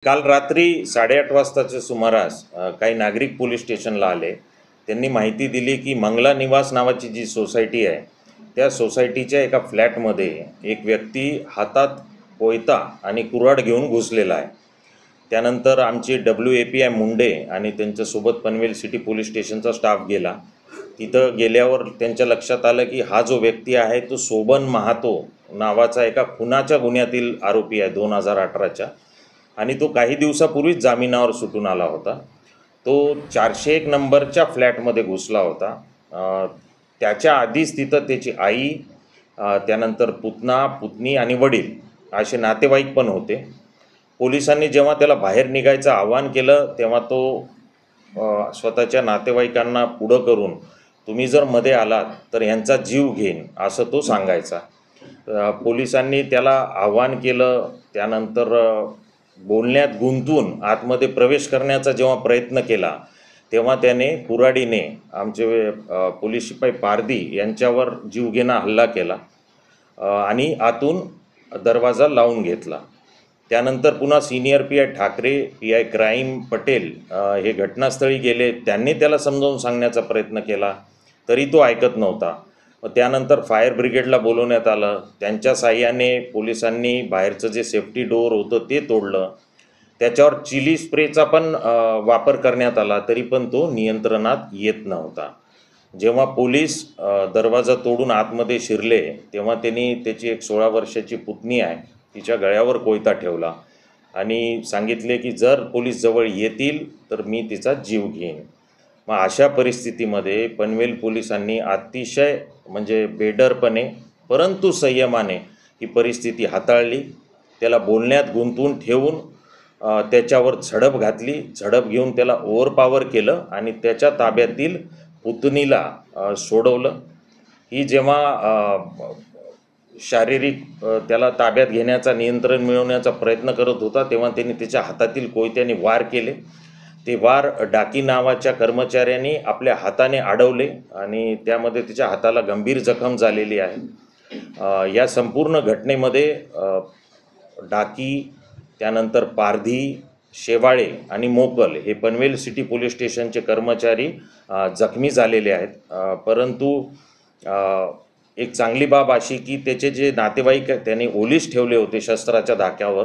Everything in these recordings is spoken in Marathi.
काल रात्री 8:30 वाजताच्या सुमारास काही नागरिक पोलीस स्टेशनला आले। त्यांनी माहिती दिली की मंगला निवास नावाची जी सोसायटी आहे त्या सोसायटीच्या एका फ्लॅटमध्ये एक व्यक्ती हातात कोयता आणि कुऱ्हाड घेऊन घुसलेला आहे। त्यानंतर आमचे WAPI मुंडे आणि त्यांच्यासोबत पनवेल सिटी पोलीस स्टेशनचा स्टाफ गेला। तिथं गेल्यावर त्यांच्या लक्षात आलं की हा जो व्यक्ती आहे तो शोभन महातो नावाचा एका खुनाच्या गुन्ह्यातील आरोपी आहे 2018च्या, आणि तो काही दिवसापूर्वीच जामिनावर सुटून आला होता। तो 401 नंबरच्या फ्लॅटमध्ये घुसला होता। त्याच्या आधीच तिथं त्याची आई, त्यानंतर पुतना, पुतणी आणि वडील असे नातेवाईक पण होते। पोलिसांनी जेव्हा त्याला बाहेर निघायचं आवाहन केलं तेव्हा तो स्वतःच्या नातेवाईकांना पुढं करून तुम्ही जर मध्ये आलात तर यांचा जीव घेईन असं तो सांगायचा। पोलिसांनी त्याला आवाहन केलं, त्यानंतर बोलण्यात गुंतून आतमध्ये प्रवेश करण्याचा जेव्हा प्रयत्न केला तेव्हा त्याने कुऱ्हाडीने आमचे पोलीस शिपाई पारधी यांच्यावर जीवघेणा हल्ला केला आणि आतून दरवाजा लावून घेतला। त्यानंतर पुन्हा senior PI Thackeray, PI crime Patel हे घटनास्थळी गेले। त्यांनी त्याला समजावून सांगण्याचा प्रयत्न केला तरी तो ऐकत नव्हता। त्यानंतर फायर ब्रिगेडला बोलवण्यात आलं। त्यांच्या साह्याने पोलिसांनी बाहेरचं जे सेफ्टी डोअर होतं ते तोडलं। त्याच्यावर चिली स्प्रेचा पण वापर करण्यात आला तरी पण तो नियंत्रणात येत नव्हता। जेव्हा पोलीस दरवाजा तोडून आतमध्ये शिरले तेव्हा त्यांनी त्याची एक 16 वर्षाची पुतणी आहे तिच्या गळ्यावर कोयता ठेवला आणि सांगितले की जर पोलीस जवळ येतील तर मी तिचा जीव घेईन। मग अशा परिस्थितीमध्ये पनवेल पोलिसांनी अतिशय म्हणजे बेडरपणे परंतु संयमाने ही परिस्थिती हाताळली। त्याला बोलण्यात गुंतवून ठेवून त्याच्यावर झडप घातली। झडप घेऊन त्याला ओव्हरपॉवर केलं आणि त्याच्या ताब्यातील पुतणीला सोडवलं। ही जेव्हा शारीरिक त्याला ताब्यात घेण्याचा, नियंत्रण मिळवण्याचा प्रयत्न करत होता तेव्हा त्यांनी त्याच्या हातातील कोयत्याने वार केले। ते वार डाकी नावाच्या कर्मचाऱ्यांनी आपल्या हाताने अडवले आणि त्यामध्ये त्याच्या हाताला गंभीर जखम झालेली आहे। या संपूर्ण घटनेमध्ये डाकी, त्यानंतर पारधी, शेवाळे आणि मोकल हे पनवेल सिटी पोलीस स्टेशनचे कर्मचारी जखमी झालेले आहेत। परंतु एक चांगली बाब अशी की त्याचे जे नातेवाईक त्यांनी ओलीस ठेवले होते शस्त्राच्या धाक्यावर,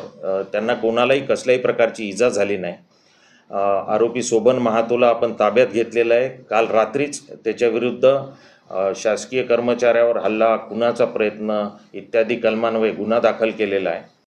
त्यांना कोणालाही कसल्याही प्रकारची इजा झाली नाही। आरोपी शोभन महातोला आपण ताब्यात घेतलेला आहे। काल रात्रीच त्याच्याविरुद्ध शासकीय कर्मचाऱ्यावर हल्ला, खुनाचा प्रयत्न इत्यादी कलमान्वये गुन्हा दाखल केलेला आहे।